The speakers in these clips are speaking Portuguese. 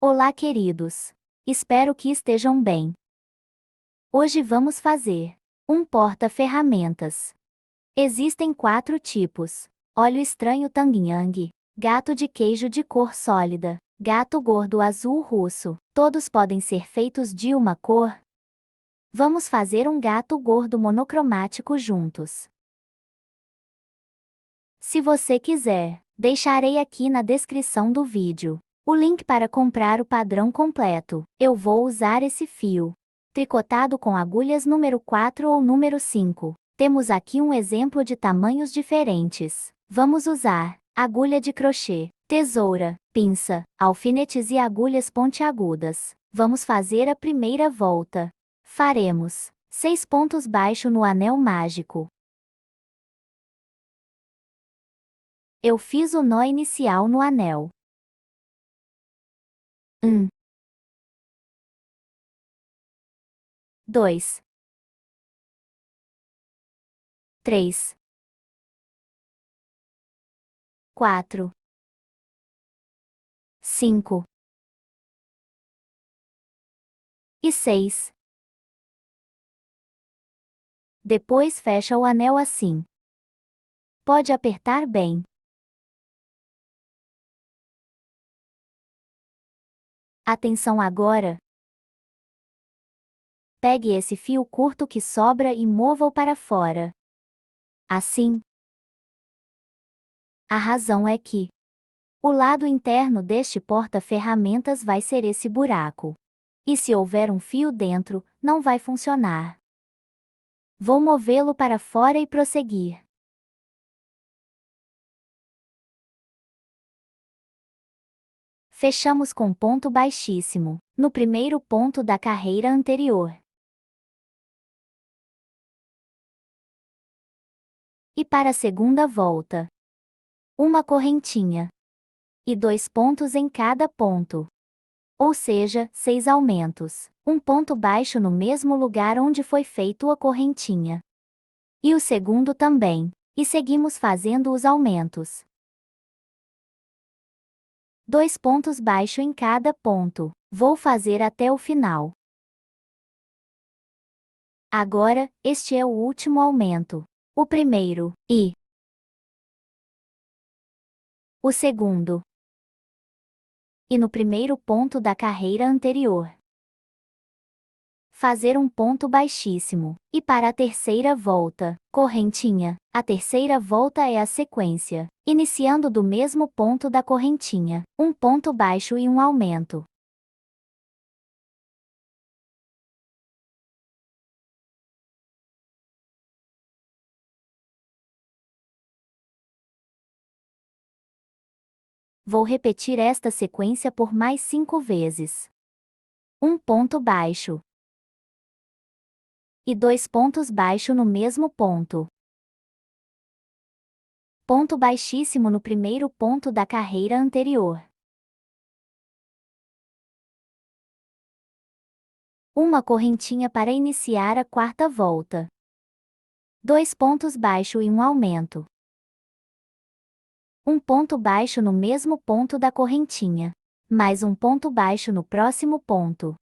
Olá, queridos. Espero que estejam bem. Hoje vamos fazer um porta-ferramentas. Existem 4 tipos: óleo estranho Tang-Yang, gato de queijo de cor sólida, gato gordo azul russo. Todos podem ser feitos de uma cor. Vamos fazer um gato gordo monocromático juntos. Se você quiser, deixarei aqui na descrição do vídeo o link para comprar o padrão completo. Eu vou usar esse fio tricotado com agulhas número 4 ou número 5. Temos aqui um exemplo de tamanhos diferentes. Vamos usar agulha de crochê, tesoura, pinça, alfinetes e agulhas pontiagudas. Vamos fazer a primeira volta. Faremos 6 pontos baixos no anel mágico. Eu fiz o nó inicial no anel. 1, 2, 3, 4, 5 e 6. Depois fecha o anel assim. Pode apertar bem. Atenção agora. Pegue esse fio curto que sobra e mova-o para fora. Assim. A razão é que o lado interno deste porta-ferramentas vai ser esse buraco. E se houver um fio dentro, não vai funcionar. Vou movê-lo para fora e prosseguir. Fechamos com ponto baixíssimo, no primeiro ponto da carreira anterior. E para a segunda volta, uma correntinha. E 2 pontos em cada ponto. Ou seja, 6 aumentos. Um ponto baixo no mesmo lugar onde foi feito a correntinha. E o segundo também. E seguimos fazendo os aumentos. 2 pontos baixos em cada ponto. Vou fazer até o final. Agora, este é o último aumento. O primeiro, e o segundo. E no primeiro ponto da carreira anterior. Fazer um ponto baixíssimo. E para a terceira volta, correntinha. A terceira volta é a sequência, iniciando do mesmo ponto da correntinha, um ponto baixo e um aumento. Vou repetir esta sequência por mais 5 vezes. Um ponto baixo. E 2 pontos baixos no mesmo ponto. Ponto baixíssimo no primeiro ponto da carreira anterior. Uma correntinha para iniciar a quarta volta. 2 pontos baixos e um aumento. Um ponto baixo no mesmo ponto da correntinha. Mais um ponto baixo no próximo ponto.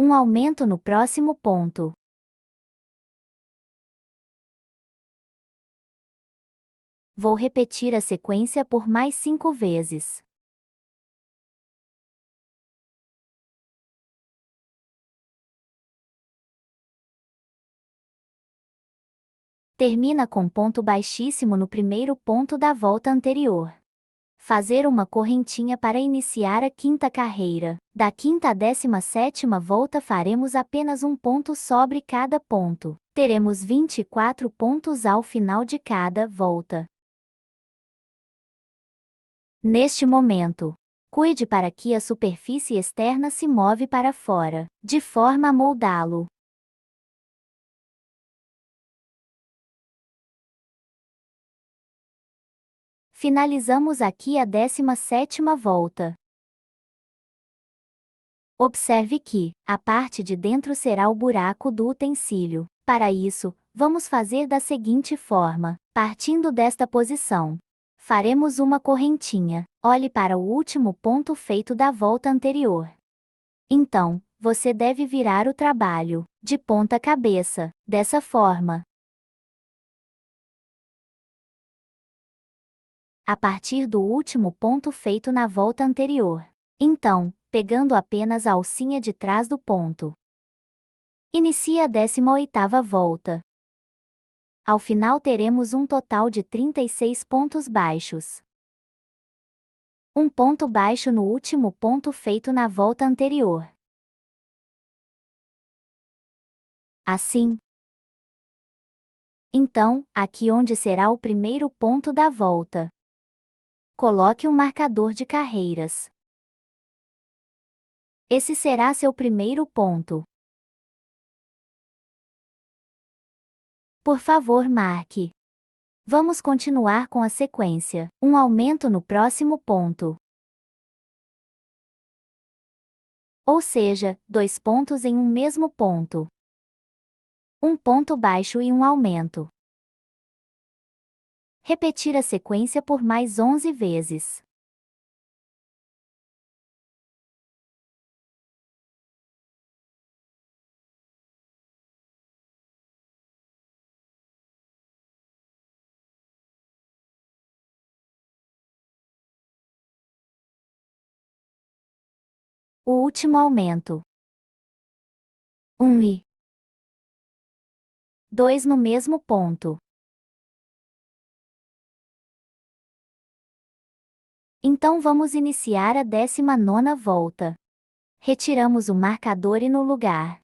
Um aumento no próximo ponto. Vou repetir a sequência por mais 5 vezes. Termina com ponto baixíssimo no primeiro ponto da volta anterior. Fazer uma correntinha para iniciar a quinta carreira. Da quinta à 17ª volta faremos apenas um ponto sobre cada ponto. Teremos 24 pontos ao final de cada volta. Neste momento, cuide para que a superfície externa se move para fora, de forma a moldá-lo. Finalizamos aqui a 17ª volta. Observe que a parte de dentro será o buraco do utensílio. Para isso, vamos fazer da seguinte forma, partindo desta posição. faremos uma correntinha. Olhe para o último ponto feito da volta anterior. Então, você deve virar o trabalho de ponta cabeça, dessa forma. A partir do último ponto feito na volta anterior. Então, pegando apenas a alcinha de trás do ponto. Inicie a 18ª volta. Ao final teremos um total de 36 pontos baixos. Um ponto baixo no último ponto feito na volta anterior. Assim. Então, aqui onde será o primeiro ponto da volta. Coloque um marcador de carreiras. Esse será seu primeiro ponto. Por favor, marque. Vamos continuar com a sequência. Um aumento no próximo ponto. Ou seja, 2 pontos em um mesmo ponto. Um ponto baixo e um aumento. Repetir a sequência por mais 11 vezes. O último aumento. 1 e 2 no mesmo ponto. Então vamos iniciar a 19ª volta. Retiramos o marcador e no lugar.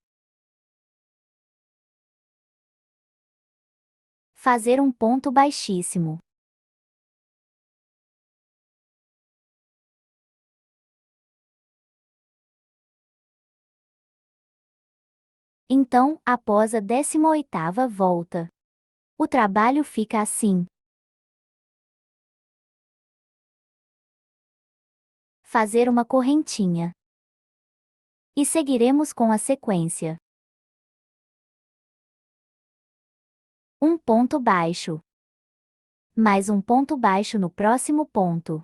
Fazer um ponto baixíssimo. Então, após a 18ª volta, o trabalho fica assim. Fazer uma correntinha. E seguiremos com a sequência. Um ponto baixo. Mais um ponto baixo no próximo ponto.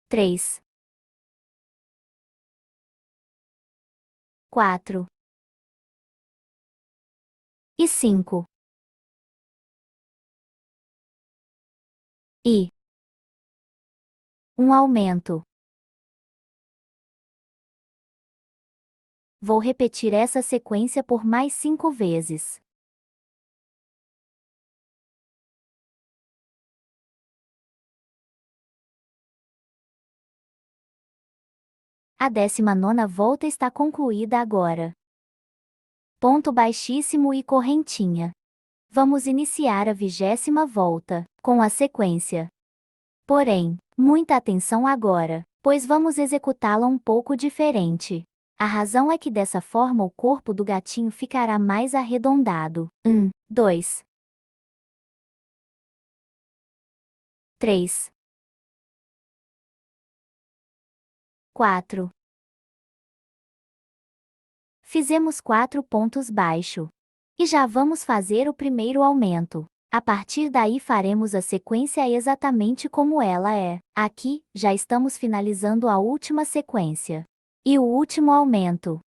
3, 4 e 5. E um aumento. Vou repetir essa sequência por mais 5 vezes. A 19ª volta está concluída agora. Ponto baixíssimo e correntinha. Vamos iniciar a 20ª volta, com a sequência. Porém, muita atenção agora, pois vamos executá-la um pouco diferente. A razão é que dessa forma o corpo do gatinho ficará mais arredondado. 1, 2, 3, 4. Fizemos 4 pontos baixo. E já vamos fazer o primeiro aumento. A partir daí faremos a sequência exatamente como ela é. Aqui, já estamos finalizando a última sequência. E o último aumento.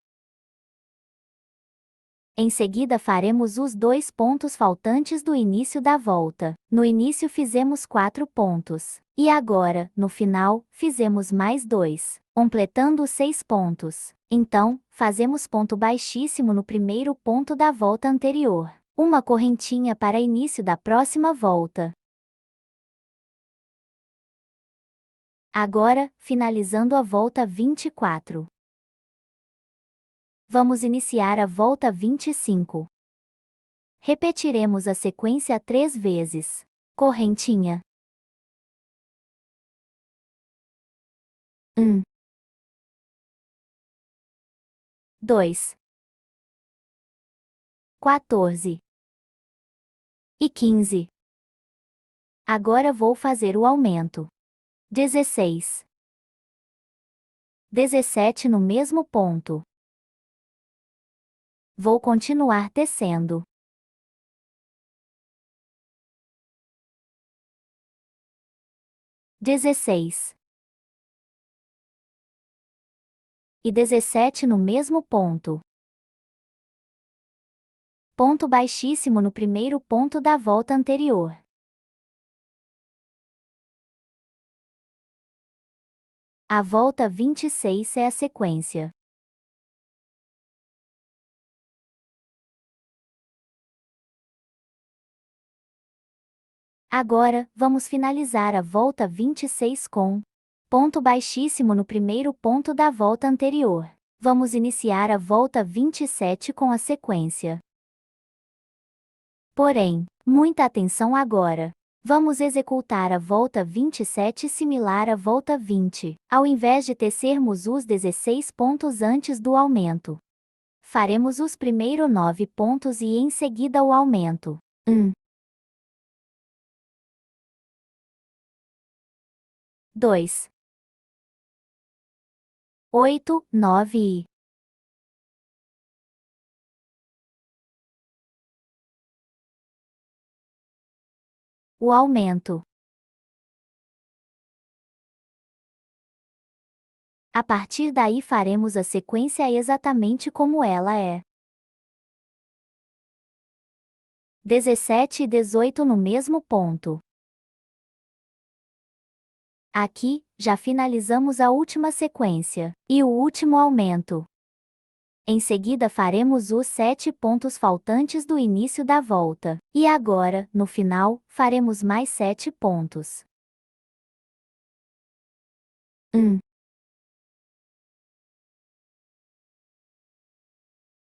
Em seguida faremos os 2 pontos faltantes do início da volta. No início fizemos 4 pontos. E agora, no final, fizemos mais 2, completando os 6 pontos. Então, fazemos ponto baixíssimo no primeiro ponto da volta anterior. Uma correntinha para início da próxima volta. Agora, finalizando a volta 24. Vamos iniciar a volta 25. Repetiremos a sequência 3 vezes. Correntinha. 1, 2, 14 e 15. Agora vou fazer o aumento. 16, 17 no mesmo ponto. Vou continuar tecendo. 16 e 17 no mesmo ponto. Ponto baixíssimo no primeiro ponto da volta anterior. A volta 26 é a sequência. Agora, vamos finalizar a volta 26 com ponto baixíssimo no primeiro ponto da volta anterior. Vamos iniciar a volta 27 com a sequência. Porém, muita atenção agora. Vamos executar a volta 27 similar à volta 20, ao invés de tecermos os 16 pontos antes do aumento. Faremos os primeiros 9 pontos e em seguida o aumento. 1, 2, 8, 9 e o aumento. A partir daí faremos a sequência exatamente como ela é. 17 e 18 no mesmo ponto. Aqui, já finalizamos a última sequência, e o último aumento. Em seguida faremos os 7 pontos faltantes do início da volta, e agora, no final, faremos mais 7 pontos. 1,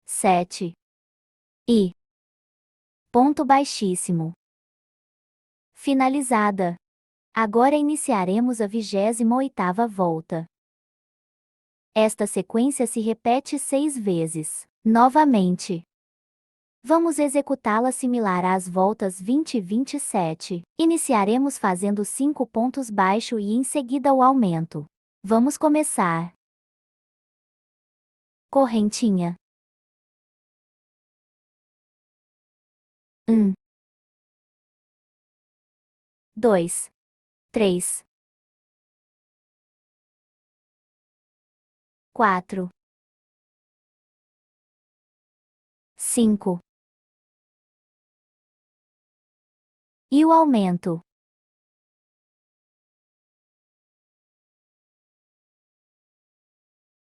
7 e ponto baixíssimo. Finalizada. Agora iniciaremos a 28ª volta. Esta sequência se repete 6 vezes. Novamente. Vamos executá-la similar às voltas 20 e 27. Iniciaremos fazendo 5 pontos baixo e em seguida o aumento. Vamos começar. Correntinha. 1, 2, 3, 4, 5. E o aumento.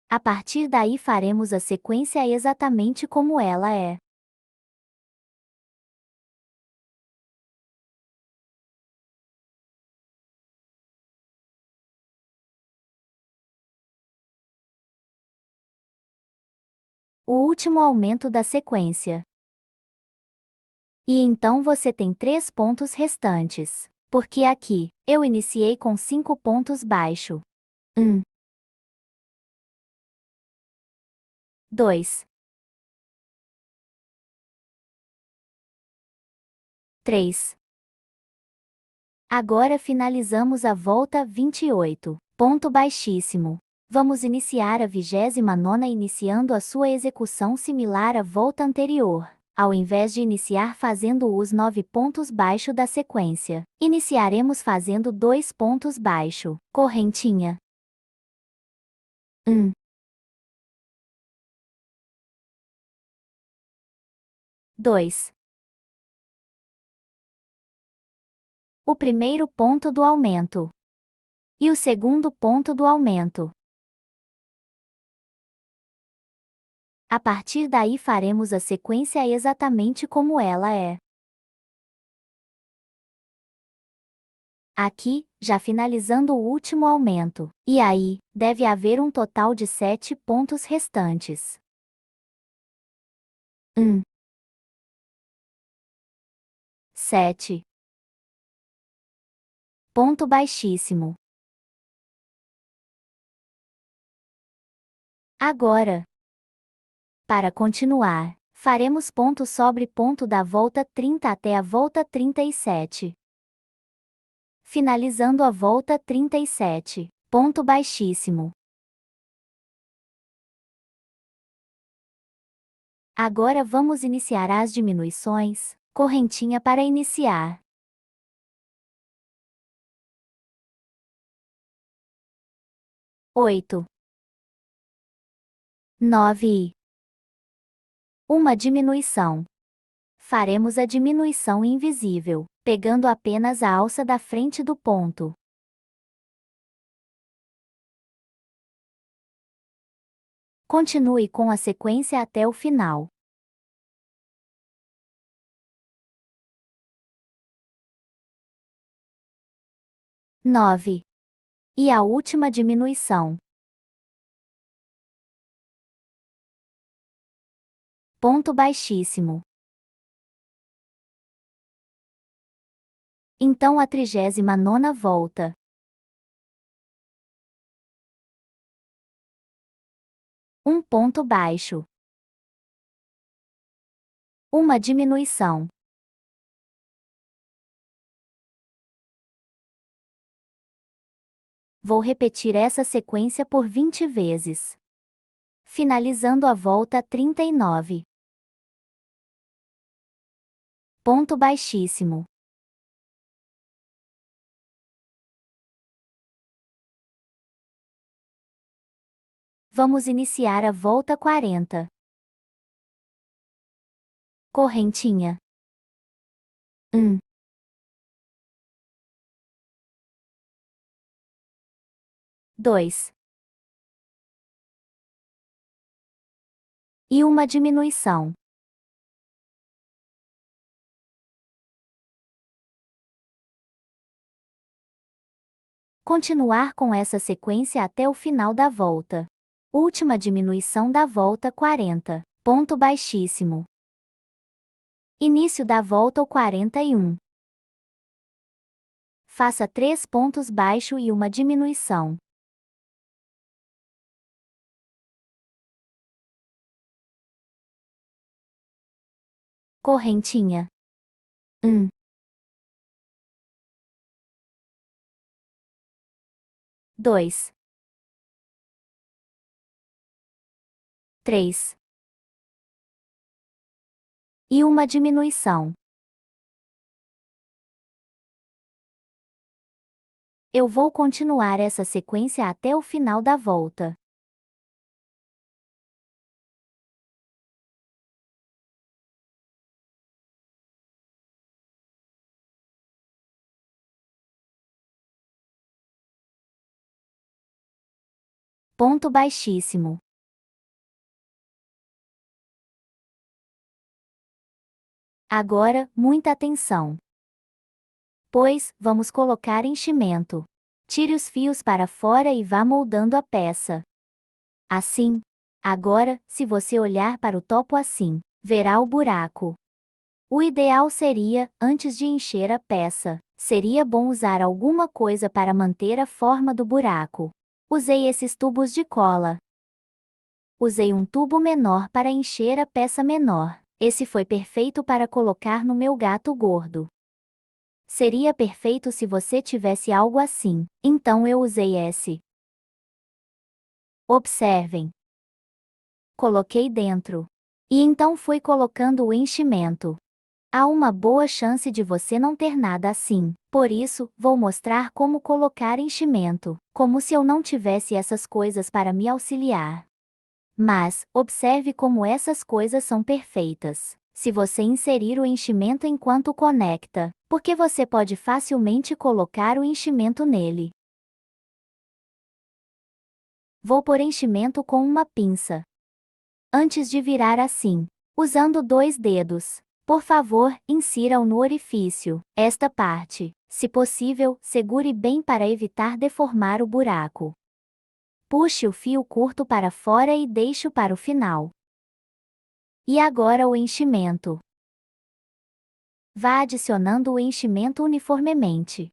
A partir daí faremos a sequência exatamente como ela é. O último aumento da sequência. E então você tem 3 pontos restantes. Porque aqui, eu iniciei com 5 pontos baixo. 1, 2, 3. Agora finalizamos a volta 28. Ponto baixíssimo. Vamos iniciar a 29ª iniciando a sua execução similar à volta anterior. Ao invés de iniciar fazendo os 9 pontos baixo da sequência, iniciaremos fazendo 2 pontos baixo, correntinha. 1, 2. O primeiro ponto do aumento. E o segundo ponto do aumento. A partir daí faremos a sequência exatamente como ela é. Aqui, já finalizando o último aumento. E aí, deve haver um total de 7 pontos restantes. 1, 7. Ponto baixíssimo. Agora, para continuar, faremos ponto sobre ponto da volta 30 até a volta 37. Finalizando a volta 37. Ponto baixíssimo. Agora vamos iniciar as diminuições, correntinha para iniciar. 8, 9 e uma diminuição. Faremos a diminuição invisível, pegando apenas a alça da frente do ponto. Continue com a sequência até o final. Nove e a última diminuição. Ponto baixíssimo. Então a 39ª volta. Um ponto baixo. Uma diminuição. Vou repetir essa sequência por 20 vezes. Finalizando a volta 39. Ponto baixíssimo. Vamos iniciar a volta 40. Correntinha. 1, 2 e uma diminuição. Continuar com essa sequência até o final da volta. Última diminuição da volta 40. Ponto baixíssimo. Início da volta o 41. Faça 3 pontos baixo e uma diminuição. Correntinha. 1, 2, 3 e uma diminuição. Eu vou continuar essa sequência até o final da volta. Ponto baixíssimo. Agora, muita atenção. Pois, vamos colocar enchimento. Tire os fios para fora e vá moldando a peça. Assim. Agora, se você olhar para o topo assim, verá o buraco. O ideal seria, antes de encher a peça, seria bom usar alguma coisa para manter a forma do buraco. Usei esses tubos de cola. Usei um tubo menor para encher a peça menor. Esse foi perfeito para colocar no meu gato gordo. Seria perfeito se você tivesse algo assim, então eu usei esse. Observem. Coloquei dentro. E então fui colocando o enchimento. Há uma boa chance de você não ter nada assim, por isso, vou mostrar como colocar enchimento, como se eu não tivesse essas coisas para me auxiliar. Mas, observe como essas coisas são perfeitas. Se você inserir o enchimento enquanto conecta, porque você pode facilmente colocar o enchimento nele. Vou pôr enchimento com uma pinça. Antes de virar assim, usando 2 dedos, por favor, insira-o no orifício. Esta parte, se possível, segure bem para evitar deformar o buraco. Puxe o fio curto para fora e deixe-o para o final. E agora o enchimento. Vá adicionando o enchimento uniformemente.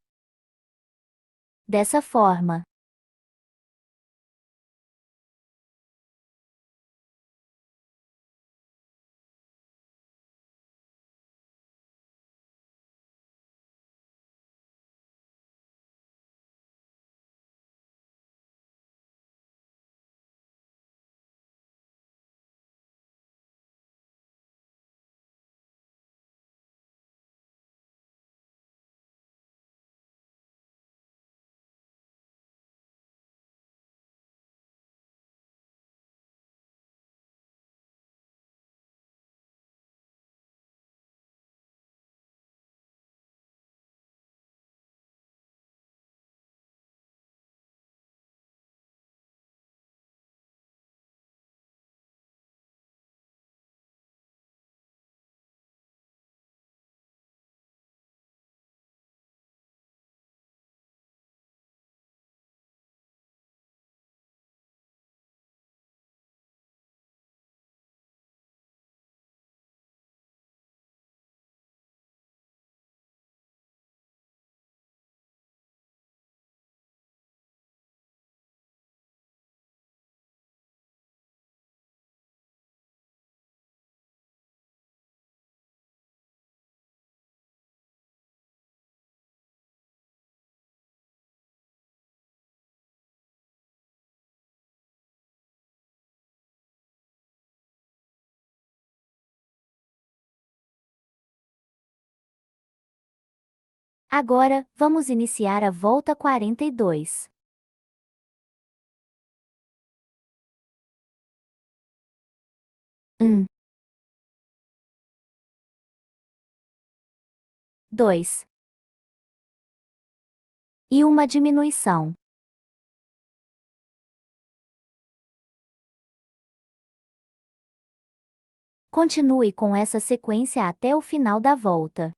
Dessa forma. Agora, vamos iniciar a volta 42. 1, 2 e uma diminuição. Continue com essa sequência até o final da volta.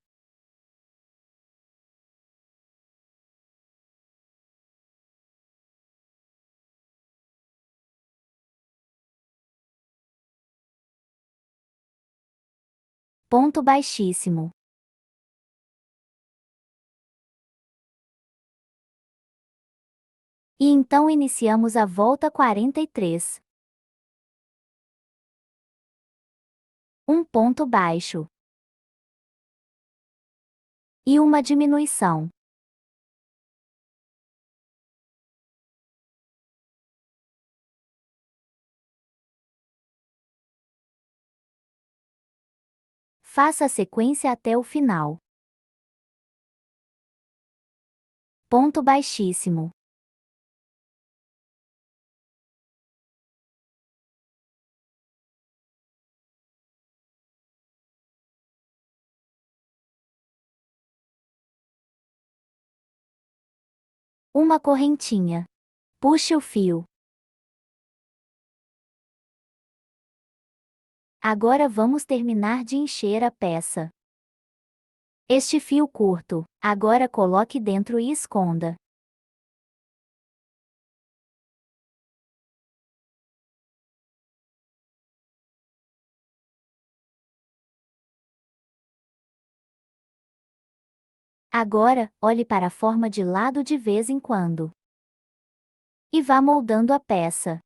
Ponto baixíssimo. E então iniciamos a volta 43. Um ponto baixo. E uma diminuição. Faça a sequência até o final. Ponto baixíssimo. Uma correntinha. Puxe o fio. Agora vamos terminar de encher a peça. Este fio curto, agora coloque dentro e esconda. Agora, olhe para a forma de lado de vez em quando. E vá moldando a peça.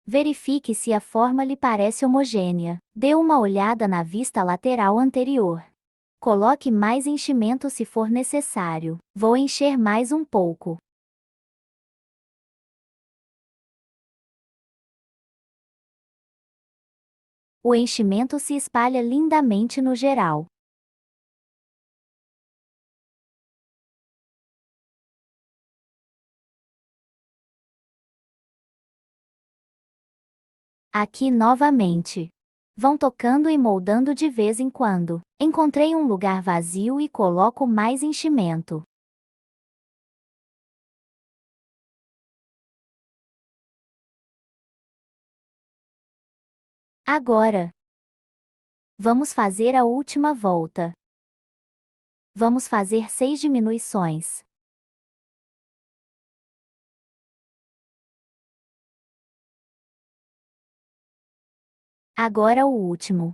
Verifique se a forma lhe parece homogênea. Dê uma olhada na vista lateral anterior. Coloque mais enchimento se for necessário. Vou encher mais um pouco. O enchimento se espalha lindamente no geral. Aqui novamente. Vão tocando e moldando de vez em quando. Encontrei um lugar vazio e coloco mais enchimento. Agora, vamos fazer a última volta. Vamos fazer 6 diminuições. Agora o último.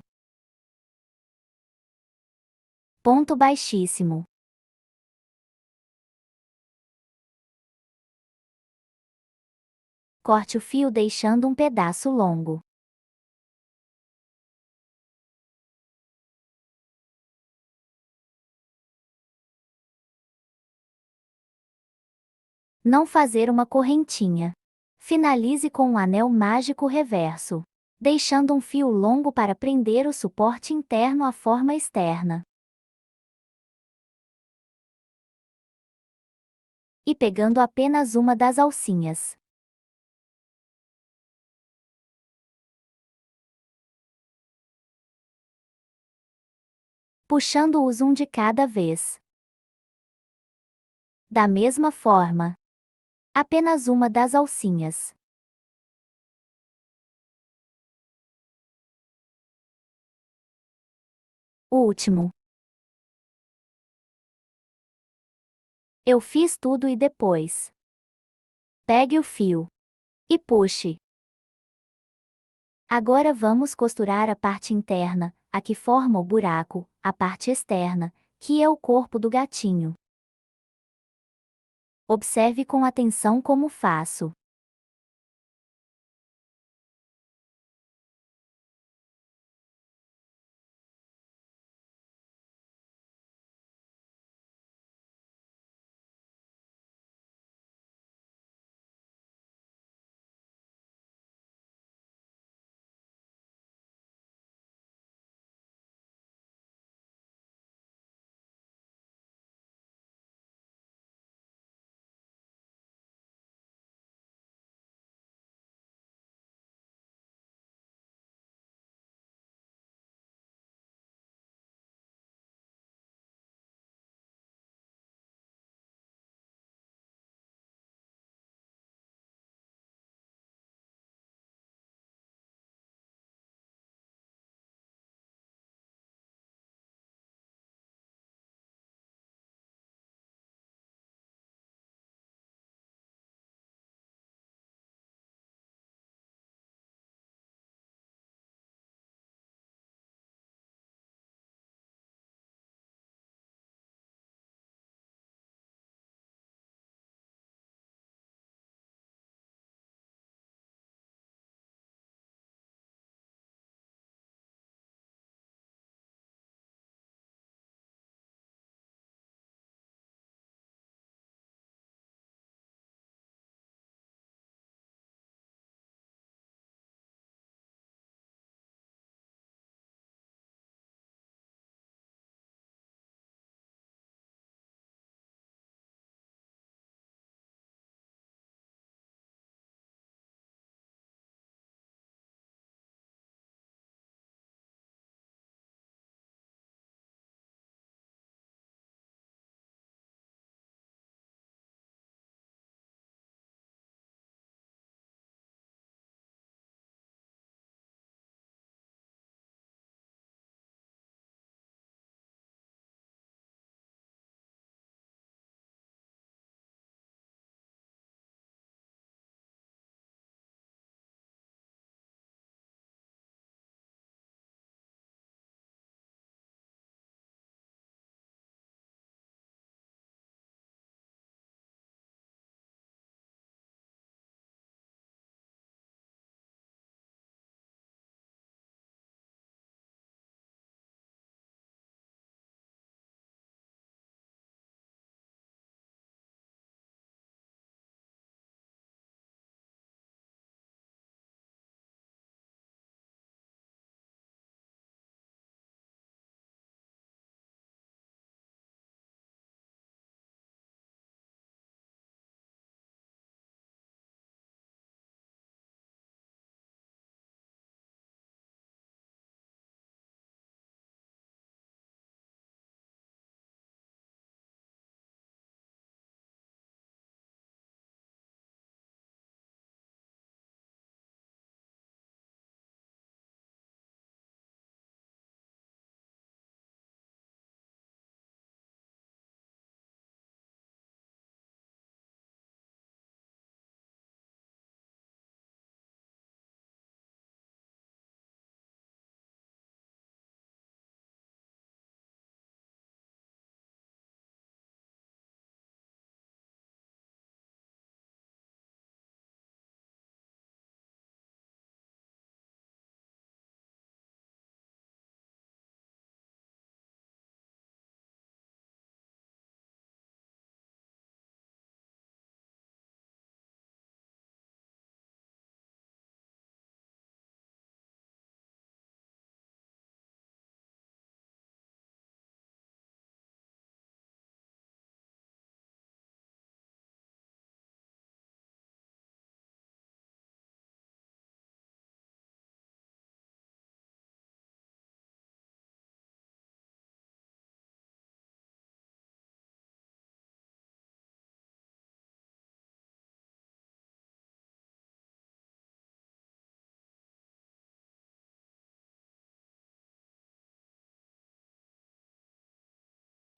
Ponto baixíssimo. Corte o fio deixando um pedaço longo. Não fazer uma correntinha. Finalize com um anel mágico reverso, deixando um fio longo para prender o suporte interno à forma externa. E pegando apenas uma das alcinhas. Puxando-os um de cada vez. Da mesma forma. Apenas uma das alcinhas. Último. Eu fiz tudo e depois. Pegue o fio. E puxe. Agora vamos costurar a parte interna, a que forma o buraco, a parte externa, que é o corpo do gatinho. Observe com atenção como faço.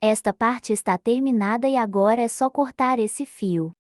Esta parte está terminada e agora é só cortar esse fio.